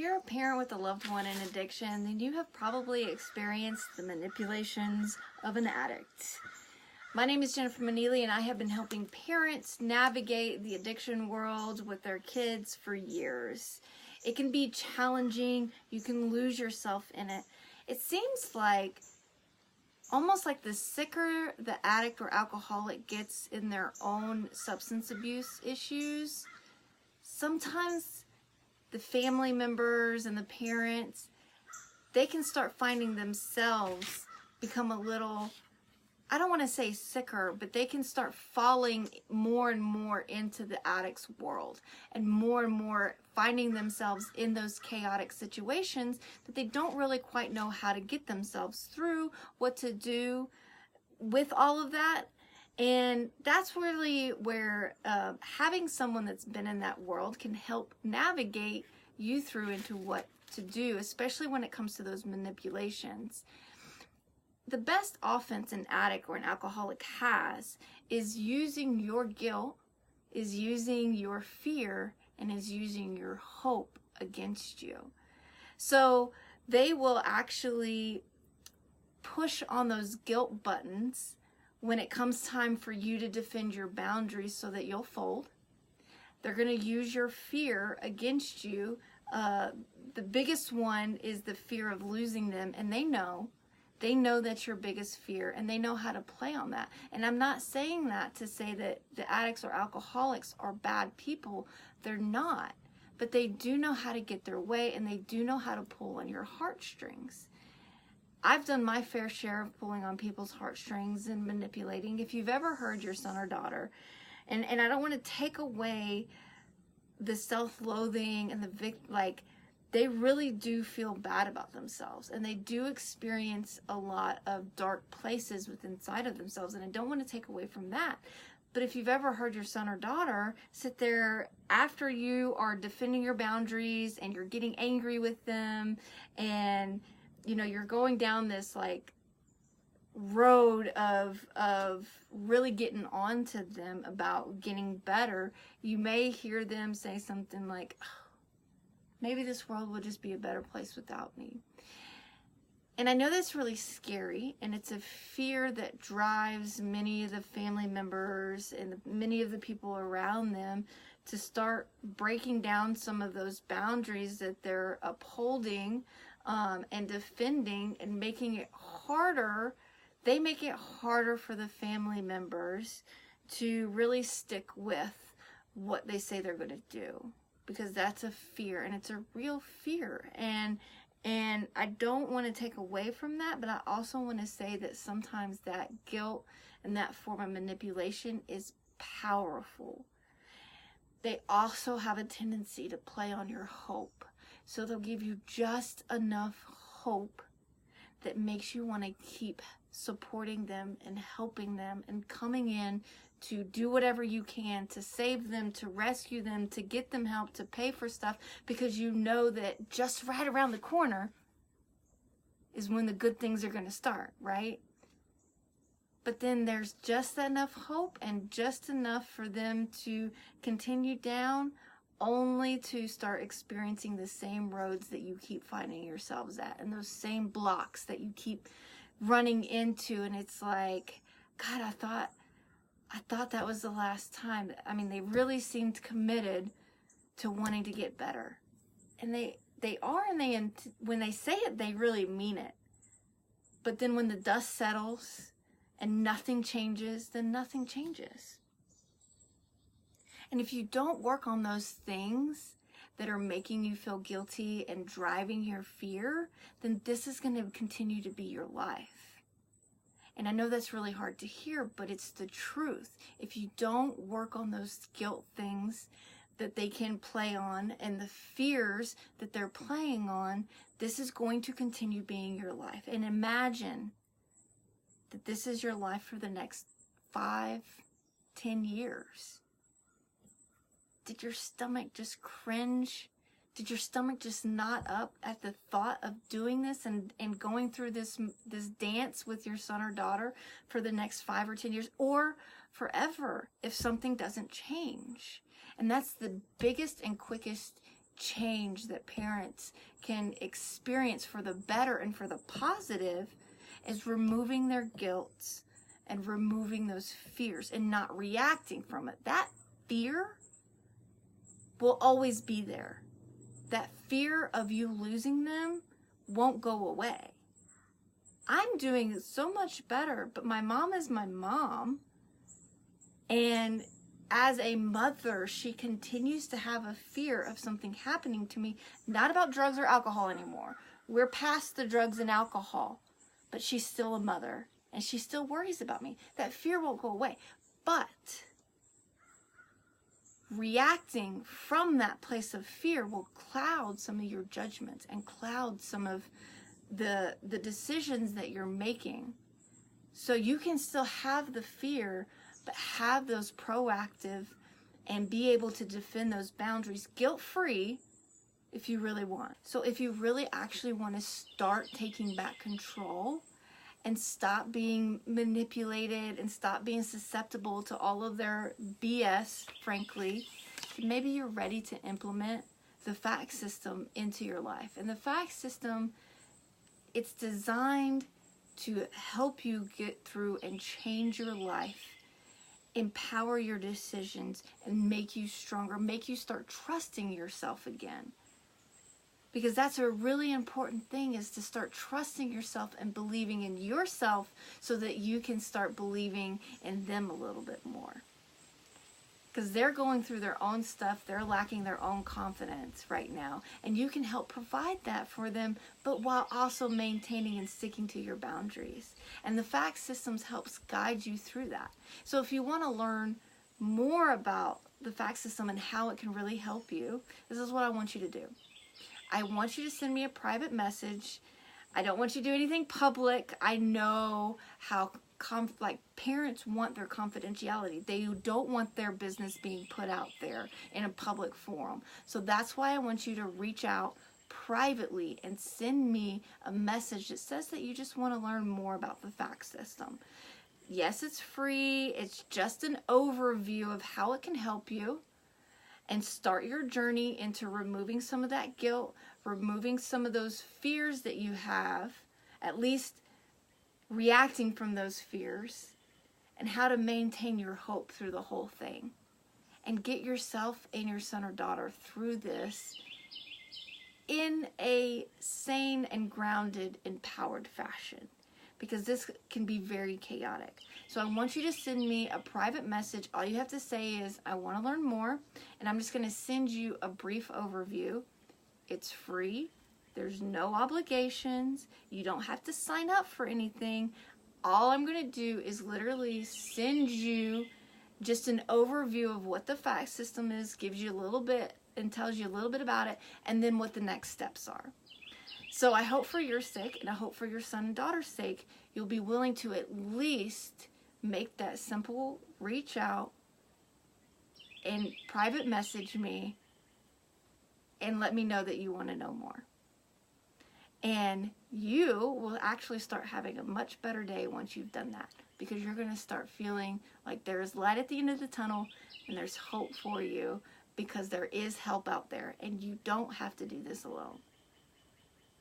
you're a parent with a loved one in addiction, then you have probably experienced the manipulations of an addict. My name is Jennifer Manili, and I have been helping parents navigate the addiction world with their kids for years. It can be challenging. You can lose yourself in it. It seems like almost like the sicker the addict or alcoholic gets in their own substance abuse issues, sometimes the family members and the parents, they can start finding themselves become a little, I don't want to say sicker, but they can start falling more and more into the addict's world and more finding themselves in those chaotic situations that they don't really quite know how to get themselves through, what to do with all of that. And that's really where having someone that's been in that world can help navigate you through into what to do, especially when it comes to those manipulations. The best offense an addict or an alcoholic has is using your guilt, is using your fear, and is using your hope against you. So they will actually push on those guilt buttons when it comes time for you to defend your boundaries so that you'll fold. They're going to use your fear against you. The biggest one is the fear of losing them, and they know that's your biggest fear, and they know how to play on that. And I'm not saying that to say that the addicts or alcoholics are bad people. They're not. But they do know how to get their way, and they do know how to pull on your heartstrings. I've done my fair share of pulling on people's heartstrings and manipulating. If you've ever heard your son or daughter, and I don't want to take away the self-loathing and they really do feel bad about themselves, and they do experience a lot of dark places within inside of themselves, and I don't want to take away from that. But if you've ever heard your son or daughter sit there after you are defending your boundaries and you're getting angry with them, and you're going down this road of really getting on to them about getting better, you may hear them say something like, maybe this world would just be a better place without me. And I know that's really scary, and it's a fear that drives many of the family members and many of the people around them to start breaking down some of those boundaries that they're upholding and defending, and making it harder. They make it harder for the family members to really stick with what they say they're going to do, because that's a fear, and it's a real fear. And I don't want to take away from that, but I also want to say that sometimes that guilt and that form of manipulation is powerful. They also have a tendency to play on your hope. So they'll give you just enough hope that makes you want to keep supporting them and helping them and coming in to do whatever you can to save them, to rescue them, to get them help, to pay for stuff, because you know that just right around the corner is when the good things are going to start, right? But then there's just enough hope and just enough for them to continue down, only to start experiencing the same roads that you keep finding yourselves at, and those same blocks that you keep running into. And it's like, God, I thought that was the last time. I mean, they really seemed committed to wanting to get better. And they are, and when they say it, they really mean it. But then when the dust settles and nothing changes, then nothing changes. And if you don't work on those things that are making you feel guilty and driving your fear, then this is going to continue to be your life. And I know that's really hard to hear, but it's the truth. If you don't work on those guilt things that they can play on and the fears that they're playing on, this is going to continue being your life. And imagine that this is your life for the next 5, 10 years. Did your stomach just cringe? Did your stomach just knot up at the thought of doing this and going through this dance with your son or daughter for the next 5 or 10 years, or forever if something doesn't change? And that's the biggest and quickest change that parents can experience for the better and for the positive is removing their guilt and removing those fears and not reacting from it. That fear will always be there. That fear of you losing them won't go away. I'm doing so much better, but my mom is my mom. And as a mother, she continues to have a fear of something happening to me, not about drugs or alcohol anymore. We're past the drugs and alcohol, but she's still a mother and she still worries about me. That fear won't go away. But reacting from that place of fear will cloud some of your judgments and cloud some of the decisions that you're making. So you can still have the fear, but have those proactive and be able to defend those boundaries guilt-free if you really want. So if you really actually want to start taking back control and stop being manipulated and stop being susceptible to all of their BS, frankly, maybe you're ready to implement the FACT system into your life. And the FACT system, it's designed to help you get through and change your life, empower your decisions, and make you stronger, make you start trusting yourself again. Because that's a really important thing, is to start trusting yourself and believing in yourself so that you can start believing in them a little bit more. Because they're going through their own stuff, they're lacking their own confidence right now. And you can help provide that for them, but while also maintaining and sticking to your boundaries. And the FACT systems helps guide you through that. So if you want to learn more about the FACT system and how it can really help you, this is what I want you to do. I want you to send me a private message. I don't want you to do anything public. I know how parents want their confidentiality. They don't want their business being put out there in a public forum. So that's why I want you to reach out privately and send me a message that says that you just want to learn more about the FACT system. Yes, it's free. It's just an overview of how it can help you. And start your journey into removing some of that guilt, removing some of those fears that you have, at least reacting from those fears, and how to maintain your hope through the whole thing. And get yourself and your son or daughter through this in a sane and grounded, empowered fashion. Because this can be very chaotic. So I want you to send me a private message. All you have to say is, I want to learn more. And I'm just going to send you a brief overview. It's free. There's no obligations. You don't have to sign up for anything. All I'm going to do is literally send you just an overview of what the FACT system is, gives you a little bit and tells you a little bit about it, and then what the next steps are. So I hope for your sake, and I hope for your son and daughter's sake, you'll be willing to at least make that simple reach out and private message me and let me know that you want to know more. And you will actually start having a much better day once you've done that, because you're going to start feeling like there's light at the end of the tunnel and there's hope for you, because there is help out there and you don't have to do this alone.